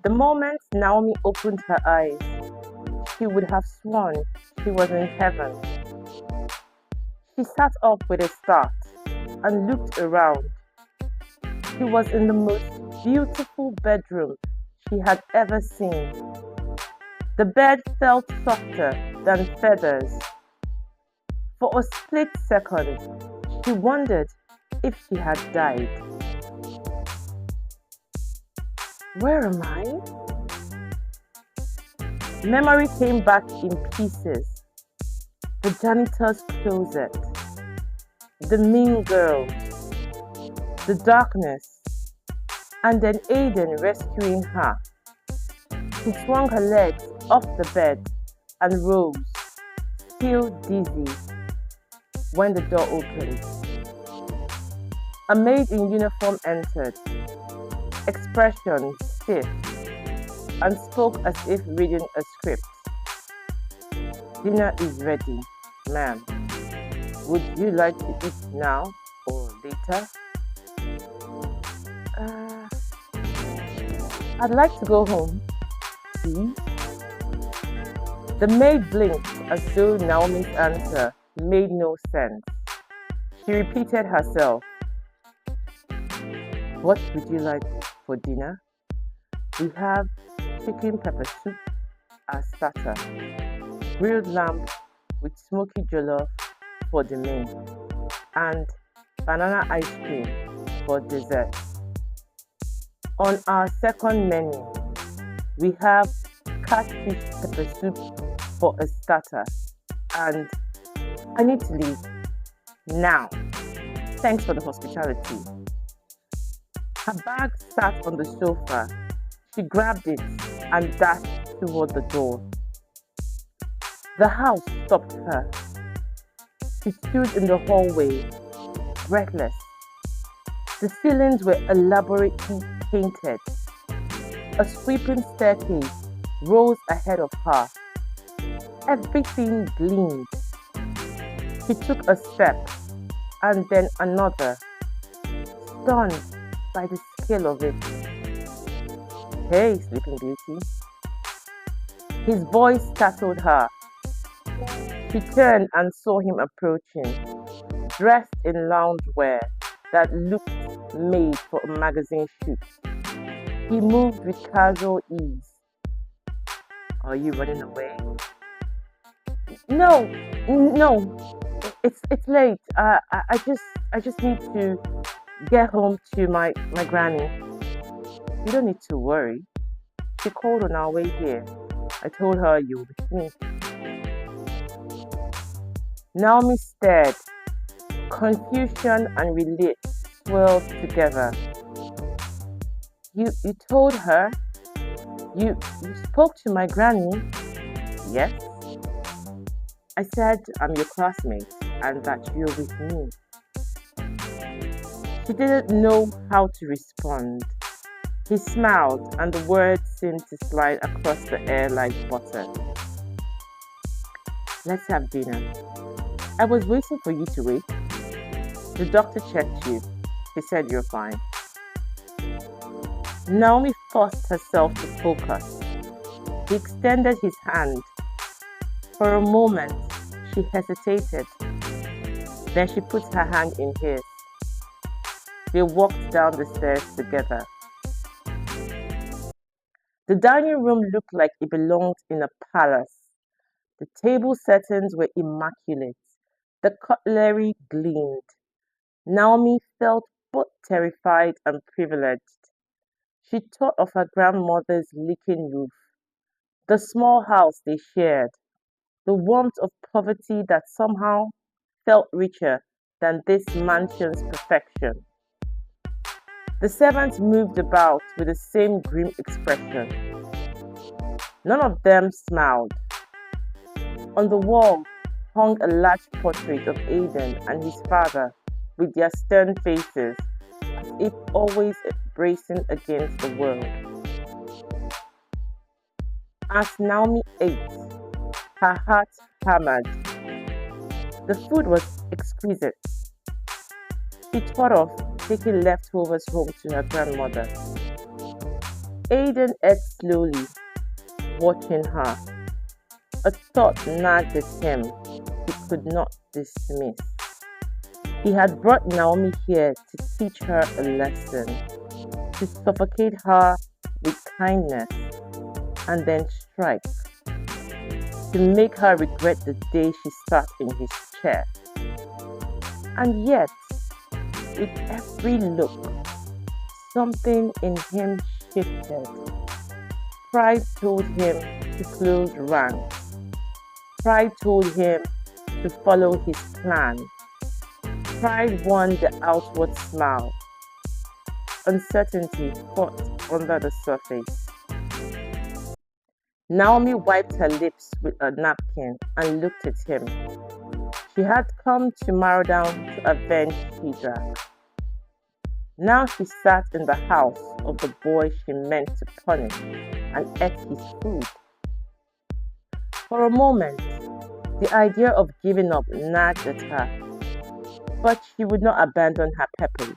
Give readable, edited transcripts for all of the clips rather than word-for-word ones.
The moment Naomi opened her eyes, she would have sworn she was in heaven. She sat up with a start and looked around. She was in the most beautiful bedroom she had ever seen. The bed felt softer than feathers. For a split second, she wondered if she had died. Where am I? Memory came back in pieces. The janitor's closet, the mean girl, the darkness, and then Aiden rescuing her. She swung her legs off the bed and rose, still dizzy, when the door opened. A maid in uniform entered, expression stiff, and spoke as if reading a script. Dinner is ready, ma'am. Would you like to eat now or later? I'd like to go home, please. The maid blinked as though Naomi's answer made no sense. She repeated herself. What would you like for dinner? We have chicken pepper soup as starter, grilled lamb with smoky jollof for the main, and banana ice cream for dessert. On our second menu, we have catfish pepper soup for a starter, and I need to leave now. Thanks for the hospitality. Her bag sat on the sofa. She grabbed it and dashed toward the door. The house stopped her. She stood in the hallway, breathless. The ceilings were elaborately painted. A sweeping staircase rose ahead of her. Everything gleamed. She took a step and then another, stunned by the scale of it. Hey, Sleeping Beauty. His voice startled her. She turned and saw him approaching, dressed in loungewear that looked made for a magazine shoot. He moved with casual ease. Are you running away? No, no. It's late. I just need to get home to my granny. You don't need to worry. She called on our way here. I told her you were with me. Naomi stared. Confusion and relief swirled together. You told her? You spoke to my granny? Yes. I said I'm your classmate and that you're with me. She didn't know how to respond. He smiled and the words seemed to slide across the air like butter. Let's have dinner. I was waiting for you to wait. The doctor checked you. He said you're fine. Naomi forced herself to focus. He extended his hand. For a moment, she hesitated. Then she put her hand in his. They walked down the stairs together. The dining room looked like it belonged in a palace. The table settings were immaculate. The cutlery gleamed. Naomi felt both terrified and privileged. She thought of her grandmother's leaking roof, the small house they shared, the warmth of poverty that somehow felt richer than this mansion's perfection. The servants moved about with the same grim expression. None of them smiled. On the wall hung a large portrait of Aiden and his father with their stern faces, as if always bracing against the world. As Naomi ate, her heart hammered. The food was exquisite. She thought of taking leftovers home to her grandmother. Aiden ate slowly, watching her. A thought nagged at him he could not dismiss. He had brought Naomi here to teach her a lesson, to suffocate her with kindness and then strike, to make her regret the day she sat in his chair. And yet, with every look, something in him shifted. Pride told him to close ranks. Pride told him to follow his plan. Pride won the outward smile. Uncertainty fought under the surface. Naomi wiped her lips with a napkin and looked at him. She had come to Marrowdown to avenge Shadrach. Now she sat in the house of the boy she meant to punish and ate his food. For a moment, the idea of giving up nagged at her, but she would not abandon her purpose.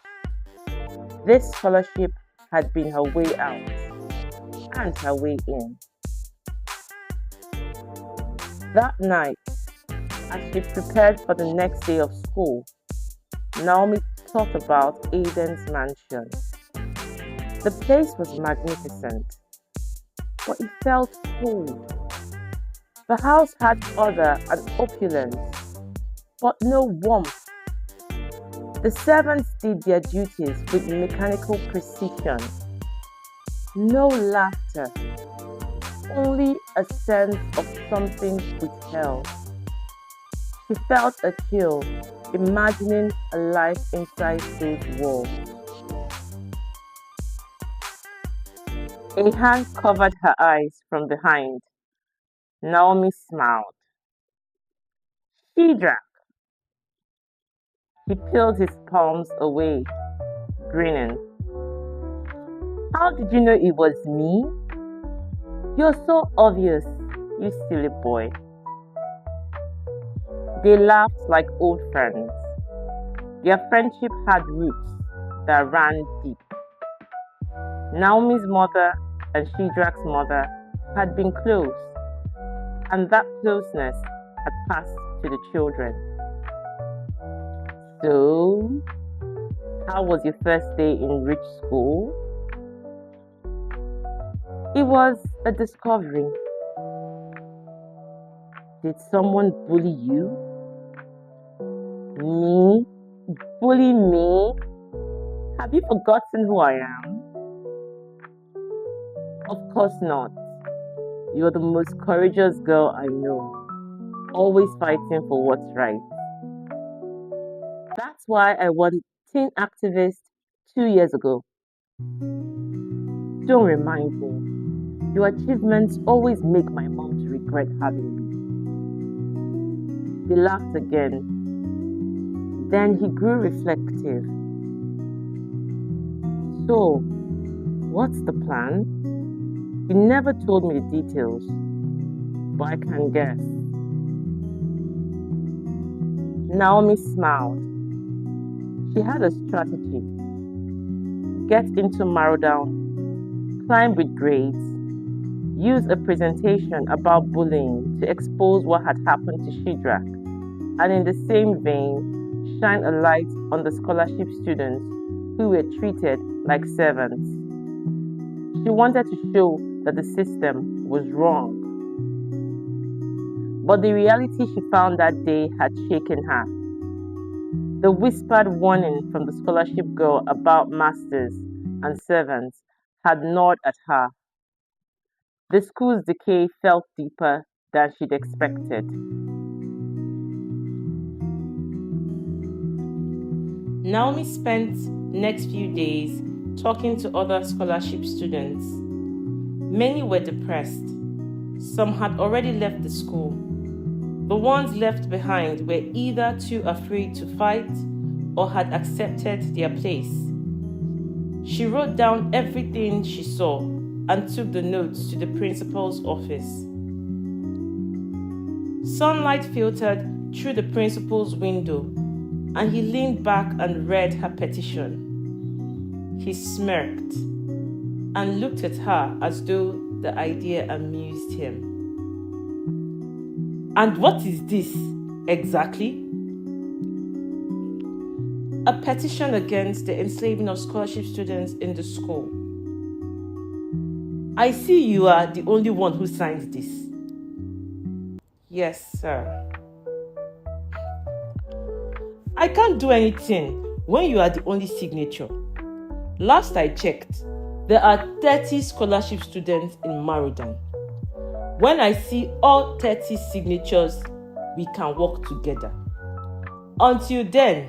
This scholarship had been her way out and her way in. That night, as she prepared for the next day of school, Naomi thought about Aiden's mansion. The place was magnificent, but it felt cold. The house had order and opulence, but no warmth. The servants did their duties with mechanical precision. No laughter, only a sense of something withheld. She felt a chill, imagining a life inside those walls. A hand covered her eyes from behind. Naomi smiled. Shadrach. He peeled his palms away, grinning. How did you know it was me? You're so obvious, you silly boy. They laughed like old friends. Their friendship had roots that ran deep. Naomi's mother and Shadrach's mother had been close, and that closeness had passed to the children. So, how was your first day in Rich School? It was a discovery. Did someone bully you? Me? Bully me? Have you forgotten who I am? Of course not. You're the most courageous girl I know, always fighting for what's right. That's why I won Teen Activist 2 years ago. Don't remind me. Your achievements always make my mom to regret having me. He laughed again. Then he grew reflective. So, what's the plan? You never told me the details, but I can guess. Naomi smiled. She had a strategy. Get into Marrowdown, climb with grades, use a presentation about bullying to expose what had happened to Shadrach, and in the same vein, shine a light on the scholarship students who were treated like servants. She wanted to show that the system was wrong. But the reality she found that day had shaken her. The whispered warning from the scholarship girl about masters and servants had gnawed at her. The school's decay felt deeper than she'd expected. Naomi spent next few days talking to other scholarship students. Many were depressed. Some had already left the school. The ones left behind were either too afraid to fight or had accepted their place. She wrote down everything she saw and took the notes to the principal's office. Sunlight filtered through the principal's window, and he leaned back and read her petition. He smirked. and looked at her as though the idea amused him. "And what is this exactly?" "A petition against the enslaving of scholarship students in the school." "I see you are the only one who signed this." "Yes, sir." "I can't do anything when you are the only signature. Last I checked, there are 30 scholarship students in Marudan. When I see all 30 signatures, we can work together. Until then,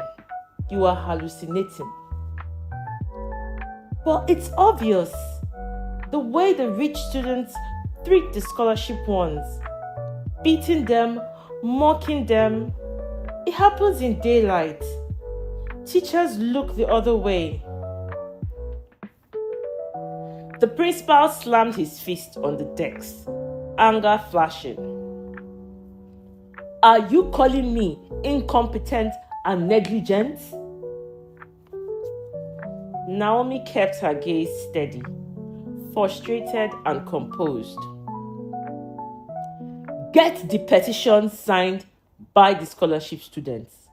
you are hallucinating." "But it's obvious. The way the rich students treat the scholarship ones, beating them, mocking them. It happens in daylight. Teachers look the other way." The principal slammed his fist on the desk, anger flashing. "Are you calling me incompetent and negligent?" Naomi kept her gaze steady, frustrated and composed. "Get the petition signed by the scholarship students.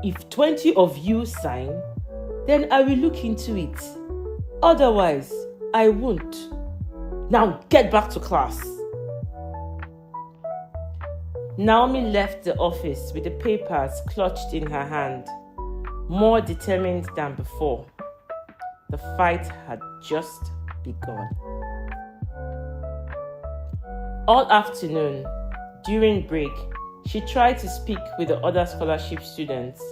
If 20 of you sign, then I will look into it. Otherwise, I won't. Now get back to class." Naomi left the office with the papers clutched in her hand, more determined than before. The fight had just begun. All afternoon, during break, she tried to speak with the other scholarship students.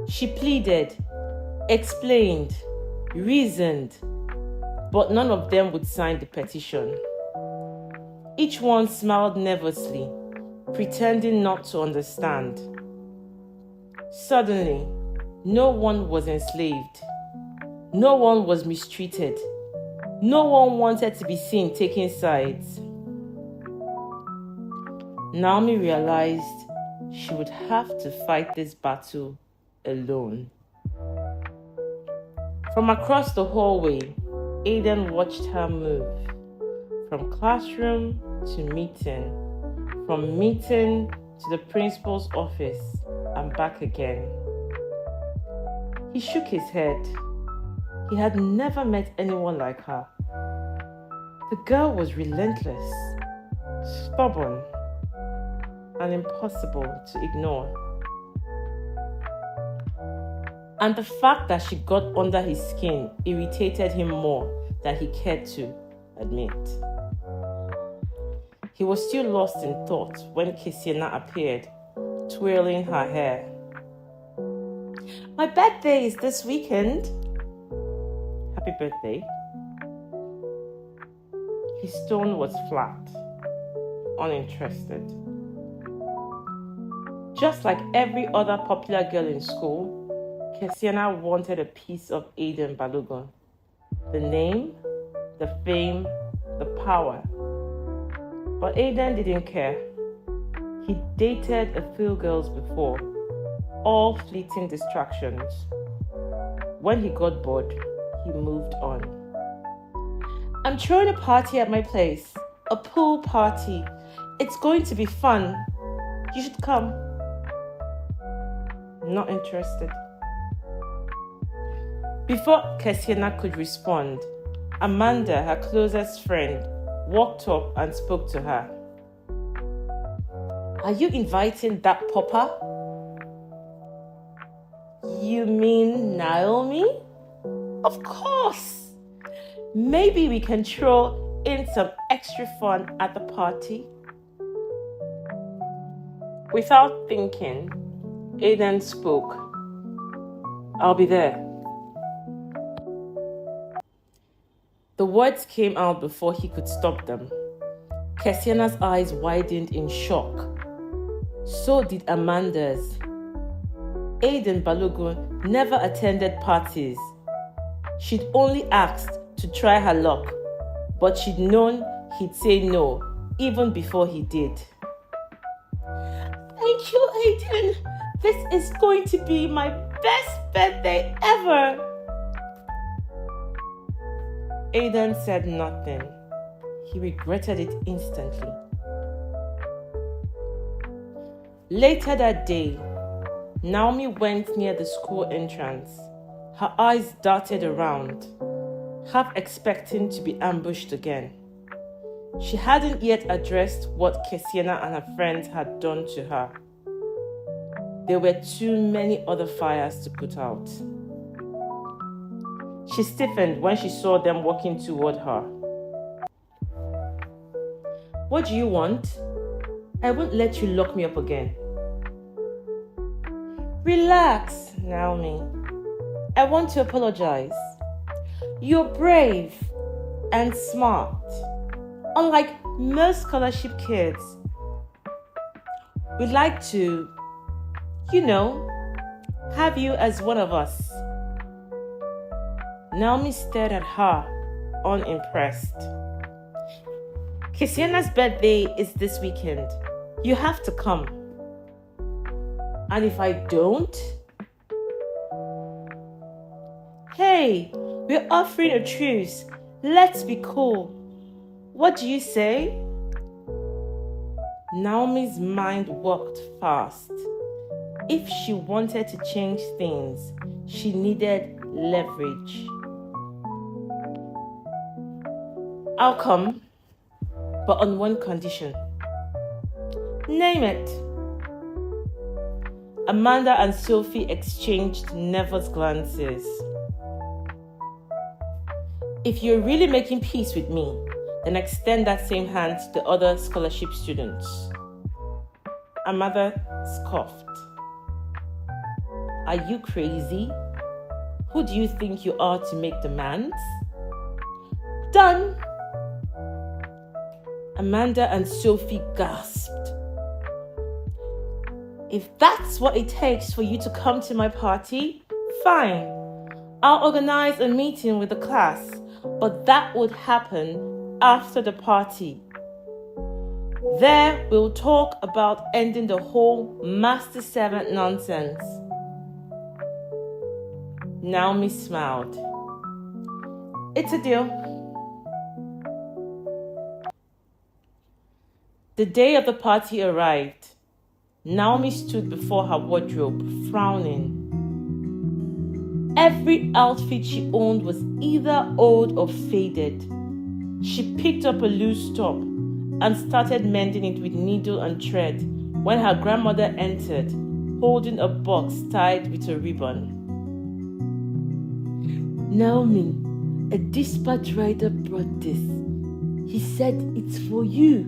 She pleaded, explained, reasoned, but none of them would sign the petition. Each one smiled nervously, pretending not to understand. Suddenly, no one was enslaved. No one was mistreated. No one wanted to be seen taking sides. Naomi realized she would have to fight this battle alone. From across the hallway, Aiden watched her move, from classroom to meeting, from meeting to the principal's office and back again. He shook his head. He had never met anyone like her. The girl was relentless, stubborn, and impossible to ignore. And the fact that she got under his skin irritated him more than he cared to admit. He was still lost in thought when Kesiena appeared, twirling her hair. "My birthday is this weekend." "Happy birthday." His tone was flat, uninterested. Just like every other popular girl in school, Kesiena wanted a piece of Aiden Balogun. The name, the fame, the power. But Aiden didn't care. He dated a few girls before, all fleeting distractions. When he got bored, he moved on. "I'm throwing a party at my place, a pool party. It's going to be fun. You should come." "Not interested." Before Kesiena could respond, Amanda, her closest friend, walked up and spoke to her. "Are you inviting that pauper?" "You mean Naomi?" "Of course. Maybe we can throw in some extra fun at the party." Without thinking, Aiden spoke. "I'll be there." The words came out before he could stop them. Kesiena's eyes widened in shock. So did Amanda's. Aiden Balogun never attended parties. She'd only asked to try her luck, but she'd known he'd say no even before he did. "Thank you, Aiden. This is going to be my best birthday ever." Aiden said nothing. He regretted it instantly. Later that day, Naomi went near the school entrance. Her eyes darted around, half expecting to be ambushed again. She hadn't yet addressed what Kesiena and her friends had done to her. There were too many other fires to put out. She stiffened when she saw them walking toward her. "What do you want? I won't let you lock me up again." "Relax, Naomi. I want to apologize. You're brave and smart, unlike most scholarship kids. We'd like to, have you as one of us." Naomi stared at her, unimpressed. "Kesiena's birthday is this weekend. You have to come. And if I don't?" "Hey, we're offering a truce. Let's be cool. What do you say?" Naomi's mind worked fast. If she wanted to change things, she needed leverage. "I'll come, but on one condition." "Name it." Amanda and Sophie exchanged nervous glances. "If you're really making peace with me, then extend that same hand to the other scholarship students." Amanda scoffed. "Are you crazy? Who do you think you are to make demands?" "Done." Amanda and Sophie gasped. "If that's what it takes for you to come to my party, fine. I'll organize a meeting with the class, but that would happen after the party. There, we'll talk about ending the whole master servant nonsense." Naomi smiled. "It's a deal." The day of the party arrived. Naomi stood before her wardrobe, frowning. Every outfit she owned was either old or faded. She picked up a loose top and started mending it with needle and thread when her grandmother entered, holding a box tied with a ribbon. "Naomi, a dispatch rider brought this. He said it's for you."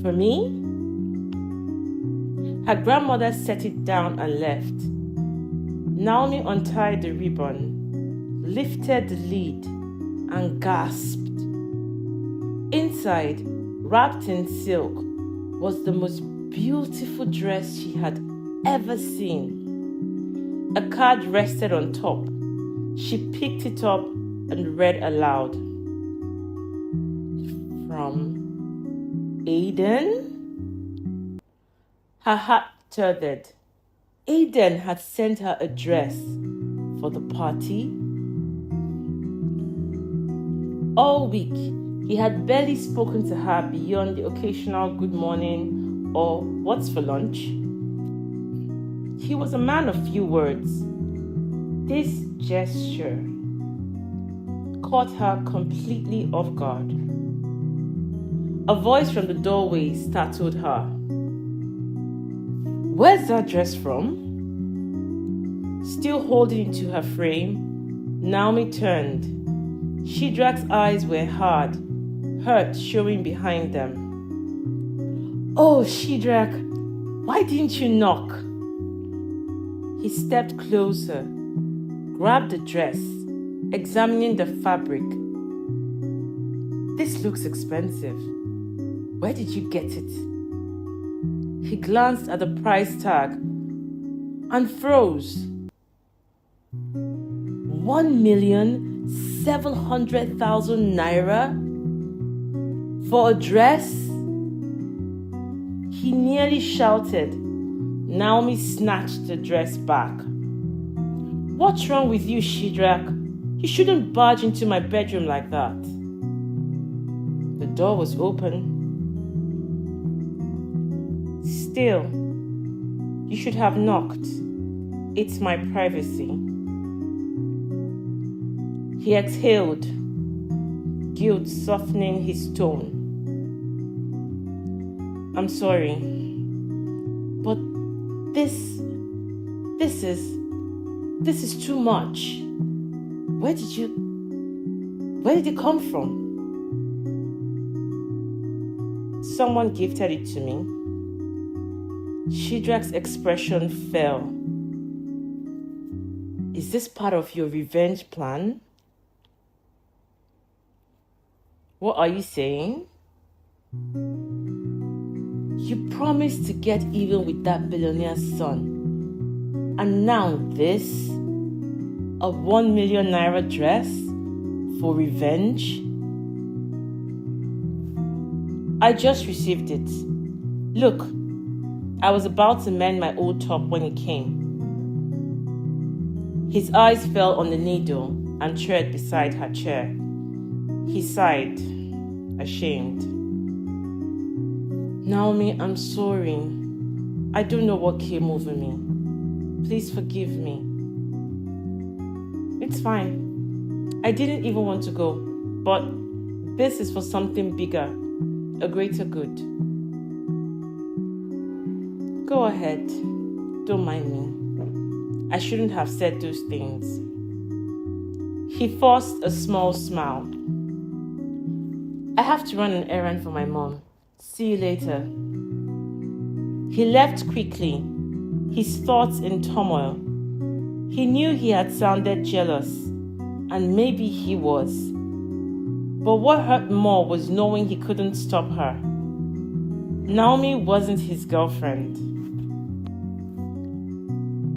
"For me?" Her grandmother set it down and left. Naomi untied the ribbon, lifted the lid, and gasped. Inside, wrapped in silk, was the most beautiful dress she had ever seen. A card rested on top. She picked it up and read aloud. "From Aiden?" Her heart tethered. Aiden had sent her a dress for the party. All week, he had barely spoken to her beyond the occasional good morning or what's for lunch. He was a man of few words. This gesture caught her completely off guard. A voice from the doorway startled her. "Where's that dress from?" Still holding it to her frame, Naomi turned. Shadrach's eyes were hard, hurt showing behind them. "Oh, Shadrach, why didn't you knock?" He stepped closer, grabbed the dress, examining the fabric. "This looks expensive. Where did you get it?" He glanced at the price tag and froze. 1,700,000 naira for a dress? He nearly shouted. Naomi snatched the dress back. "What's wrong with you, Shadrach? You shouldn't barge into my bedroom like that. The door was open. Still, you should have knocked. It's my privacy. He exhaled, guilt softening his tone. I'm sorry, but this is too much. Where did it come from? Someone gifted it to me. Shidrak's expression fell. Is this part of your revenge plan? What are you saying? You promised to get even with that billionaire's son. And now this? A 1 million naira dress? For revenge? I just received it. Look, I was about to mend my old top when he came. His eyes fell on the needle and thread beside her chair. He sighed, ashamed. Naomi, I'm sorry. I don't know what came over me. Please forgive me. It's fine. I didn't even want to go, but this is for something bigger, a greater good. Go ahead. Don't mind me. I shouldn't have said those things. He forced a small smile. I have to run an errand for my mom. See you later. He left quickly, his thoughts in turmoil. He knew he had sounded jealous, and maybe he was. But what hurt more was knowing he couldn't stop her. Naomi wasn't his girlfriend.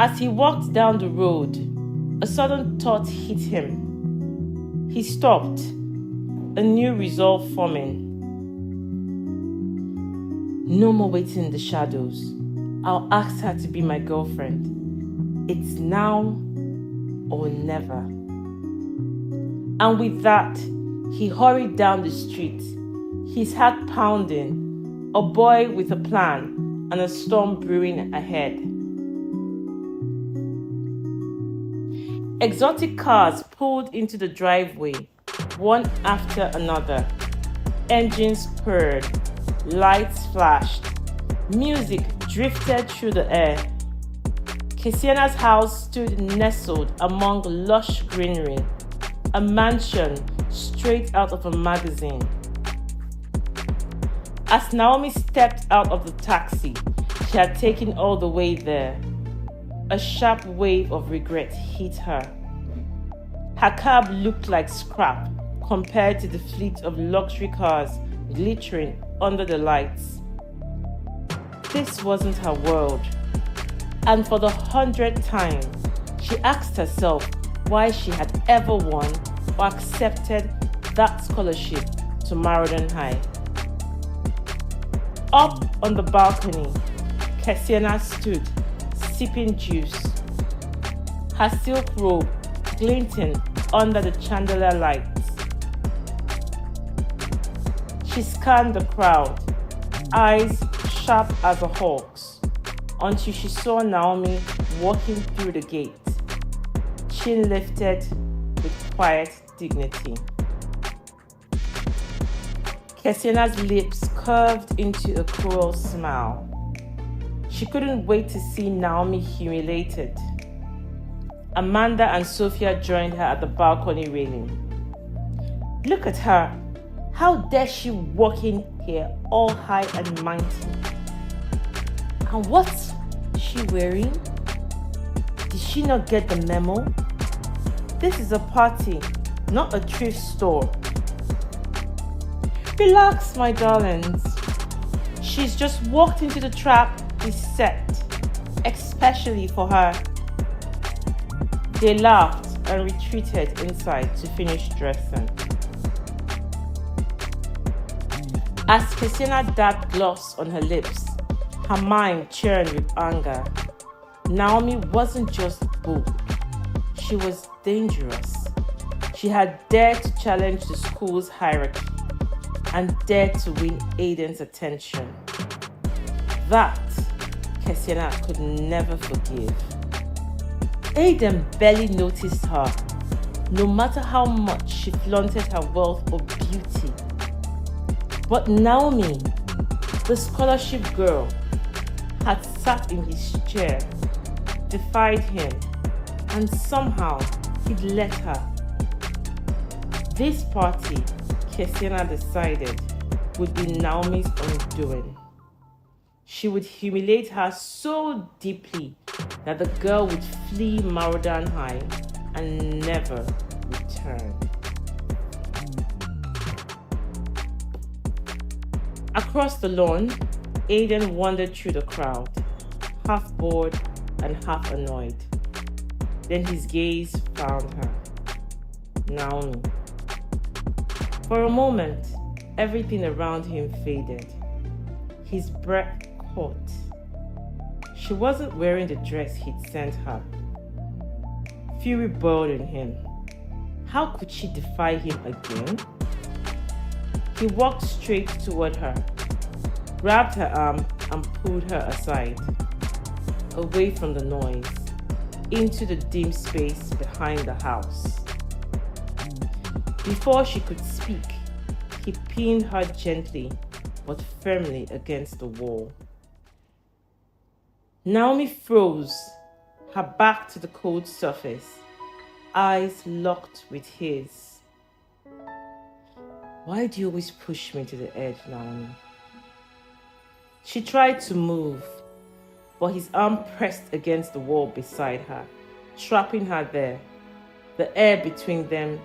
As he walked down the road, a sudden thought hit him. He stopped, a new resolve forming. No more waiting in the shadows. I'll ask her to be my girlfriend. It's now or never. And with that, he hurried down the street, his heart pounding, a boy with a plan and a storm brewing ahead. Exotic cars pulled into the driveway, one after another. Engines purred, lights flashed, music drifted through the air. Kesiana's house stood nestled among lush greenery, a mansion straight out of a magazine. As Naomi stepped out of the taxi she had taken all the way there, a sharp wave of regret hit her. Her cab looked like scrap compared to the fleet of luxury cars glittering under the lights. This wasn't her world. And for the 100th time, she asked herself why she had ever won or accepted that scholarship to Marathon High. Up on the balcony, Kesiana stood, sipping juice, her silk robe glinting under the chandelier lights. She scanned the crowd, eyes sharp as a hawk's, until she saw Naomi walking through the gate, chin lifted with quiet dignity. Kesiana's lips curved into a cruel smile. She couldn't wait to see Naomi humiliated. Amanda and Sophia joined her at the balcony railing. Look at her. How dare she walk in here all high and mighty? And what's she wearing? Did she not get the memo? This is a party, not a thrift store. Relax, my darlings. She's just walked into the trap we set, especially for her. They laughed and retreated inside to finish dressing. As Kesiana dabbed gloss on her lips, her mind churned with anger. Naomi wasn't just bold, she was dangerous. She had dared to challenge the school's hierarchy and dared to win Aiden's attention. That Kesiena could never forgive. Aiden barely noticed her, no matter how much she flaunted her wealth or beauty. But Naomi, the scholarship girl, had sat in his chair, defied him, and somehow he'd let her. This party, Kesiena decided, would be Naomi's undoing. She would humiliate her so deeply that the girl would flee Maudan High and never return. Across the lawn, Aiden wandered through the crowd, half bored and half annoyed. Then his gaze found her, Naomi. For a moment, everything around him faded. His breath caught. She wasn't wearing the dress he'd sent her. Fury boiled in him. How could she defy him again? He walked straight toward her, grabbed her arm and pulled her aside, away from the noise, into the dim space behind the house. Before she could speak, he pinned her gently but firmly against the wall. Naomi froze, her back to the cold surface, eyes locked with his. Why do you always push me to the edge, Naomi? She tried to move, but his arm pressed against the wall beside her, trapping her there. The air between them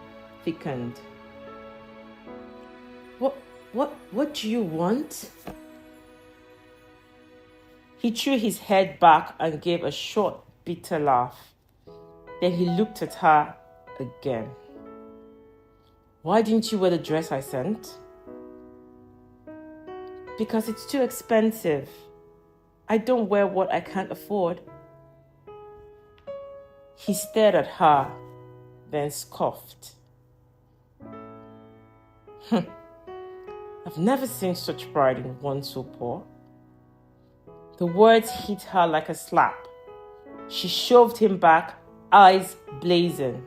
thickened. What do you want? He threw his head back and gave a short, bitter laugh. Then he looked at her again. Why didn't you wear the dress I sent? Because it's too expensive. I don't wear what I can't afford. He stared at her, then scoffed. I've never seen such pride in one so poor. The words hit her like a slap. She shoved him back, eyes blazing.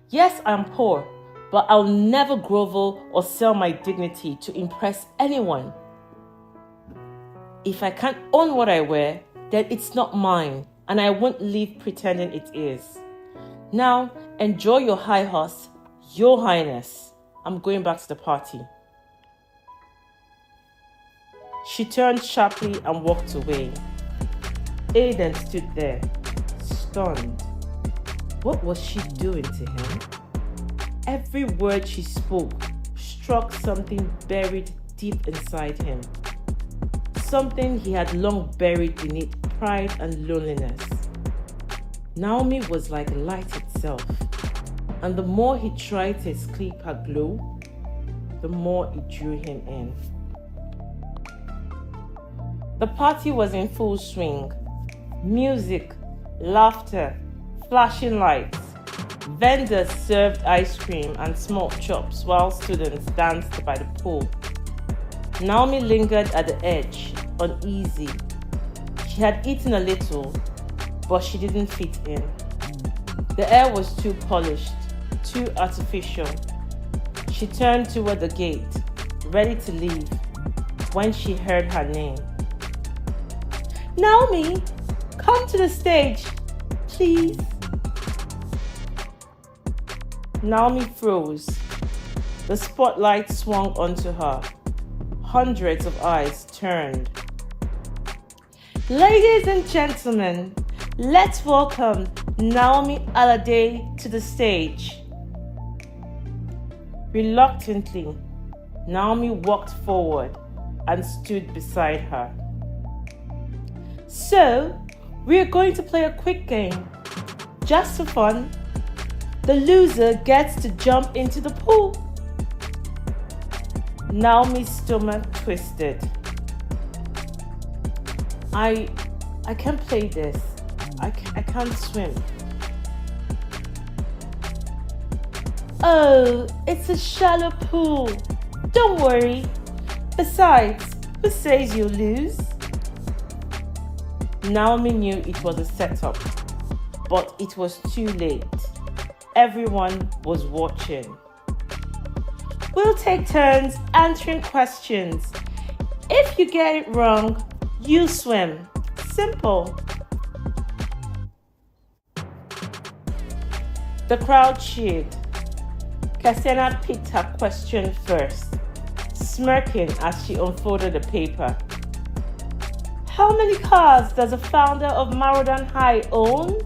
Yes, I'm poor, but I'll never grovel or sell my dignity to impress anyone. If I can't own what I wear, then it's not mine, and I won't live pretending it is. Now, enjoy your high horse, Your Highness. I'm going back to the party. She turned sharply and walked away. Aiden stood there, stunned. What was she doing to him? Every word she spoke struck something buried deep inside him. Something he had long buried beneath pride and loneliness. Naomi was like light itself, and the more he tried to escape her glow, the more it drew him in. The party was in full swing. Music, laughter, flashing lights. Vendors served ice cream and smoked chops while students danced by the pool. Naomi lingered at the edge, uneasy. She had eaten a little, but she didn't fit in. The air was too polished, too artificial. She turned toward the gate, ready to leave, when she heard her name. Naomi, come to the stage, please. Naomi froze. The spotlight swung onto her. Hundreds of eyes turned. Ladies and gentlemen, let's welcome Naomi Adaeze to the stage. Reluctantly, Naomi walked forward and stood beside her. So, we're going to play a quick game, just for fun. The loser gets to jump into the pool. Naomi's stomach twisted. I can't play this. I can't swim. Oh, it's a shallow pool. Don't worry. Besides, who says you'll lose? Naomi knew it was a setup, but it was too late. Everyone was watching. We'll take turns answering questions. If you get it wrong, you swim. Simple. The crowd cheered. Cassiana picked her question first, smirking as she unfolded the paper. How many cars does the founder of Marathon High own?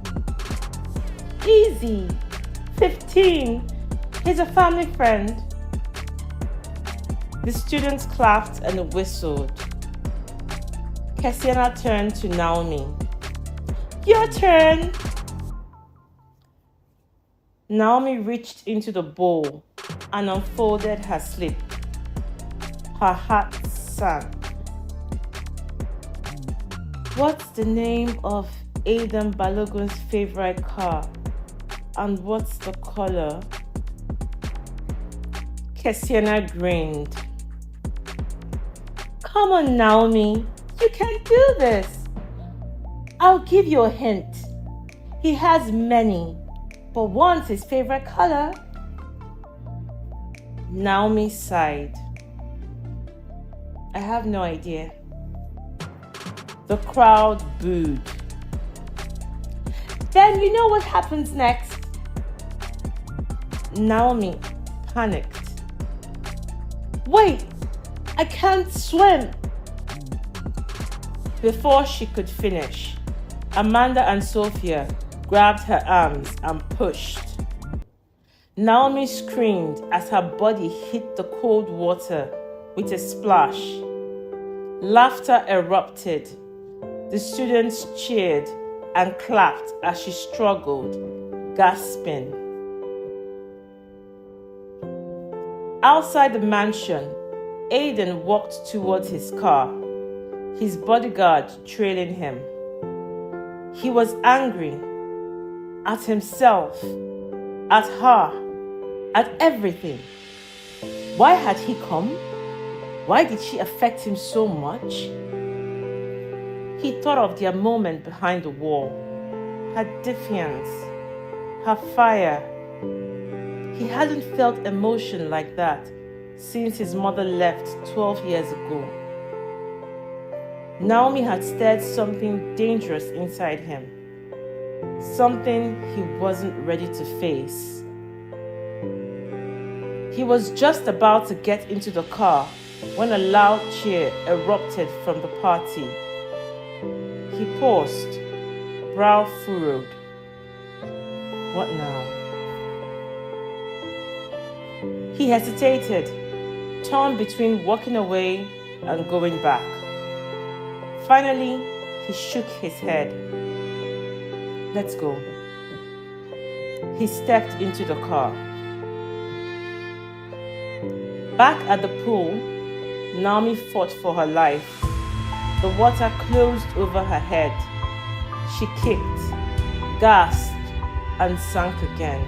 Easy. 15. He's a family friend. The students clapped and whistled. Cassiana turned to Naomi. Your turn. Naomi reached into the bowl and unfolded her slip. Her heart sank. What's the name of Aiden Balogun's favorite car? And what's the color? Cassiana grinned. Come on, Naomi. You can do this. I'll give you a hint. He has many, but one's his favorite color. Naomi sighed. I have no idea. The crowd booed. Then you know what happens next. Naomi panicked. Wait, I can't swim. Before she could finish, Amanda and Sophia grabbed her arms and pushed. Naomi screamed as her body hit the cold water with a splash. Laughter erupted. The students cheered and clapped as she struggled, gasping. Outside the mansion, Aiden walked towards his car, his bodyguard trailing him. He was angry at himself, at her, at everything. Why had he come? Why did she affect him so much? He thought of their moment behind the wall, her defiance, her fire. He hadn't felt emotion like that since his mother left 12 years ago. Naomi had stirred something dangerous inside him, something he wasn't ready to face. He was just about to get into the car when a loud cheer erupted from the party. He paused, brow furrowed. What now? He hesitated, torn between walking away and going back. Finally, he shook his head. Let's go. He stepped into the car. Back at the pool, Naomi fought for her life. The water closed over her head. She kicked, gasped, and sank again.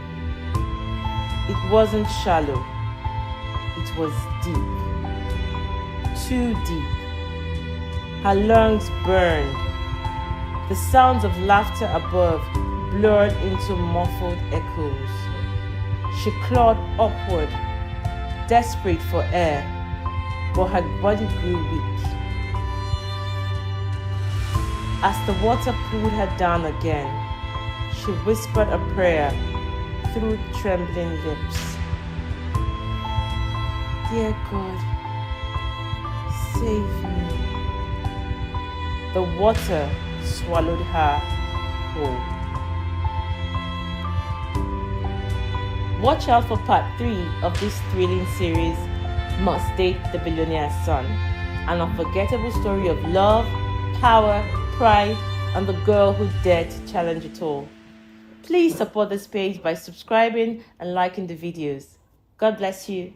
It wasn't shallow. It was deep. Too deep. Her lungs burned. The sounds of laughter above blurred into muffled echoes. She clawed upward, desperate for air, but her body grew weak. As the water pulled her down again, she whispered a prayer through trembling lips. Dear God, save me. The water swallowed her whole. Watch out for part 3 of this thrilling series, Must Date the Billionaire's Son, an unforgettable story of love, power, pride, and the girl who dared to challenge it all. Please support this page by subscribing and liking the videos. God bless you.